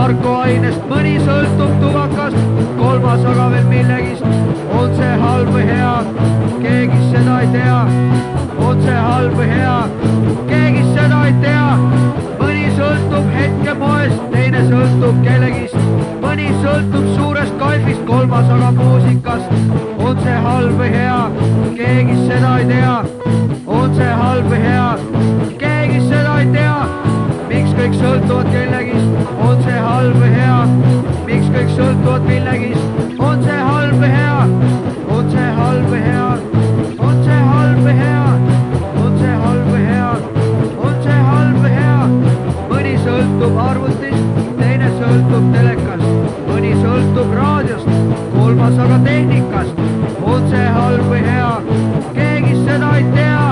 narkoainest, mõni sõltub tubakast, kolmas aga veel millegist. On see halb või hea, keegi seda ei tea. On see halb või hea, keegi seda ei tea. Mõni sõltub hetke moest, teine sõltub kellegist. Mõni sõltub suurest kaifist, kolmas aga muusikast. On see halb või hea, keegi seda ei tea. On see halb või hea, keegi seda ei tea. Miks kõik sõltuvad kellegist, on see halb või hea. Miks kõik sõltuvad millegist, on see halb või hea. On see halb või hea, on see halb või hea. On see halb või hea, on see halb või hea. Mõni sõltub arvutist, teine sõltub telekast. Mõni sõltub raadiost, kolmas aga tehnikast. On see halb või hea, keegi seda ei tea.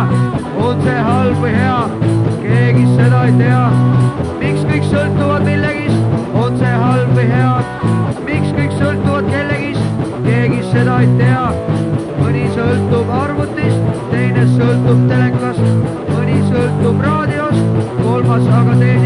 On see halb või hea, keegi seda ei tea. Miks kõik sõltuvad millegist, on see halb või hea. Miks kõik sõltuvad kellegist, keegi seda ei tea. Mõni sõltub arvutist, teine sõltub telekast. Mõni sõltub raadiost, kolmas aga tehnikast.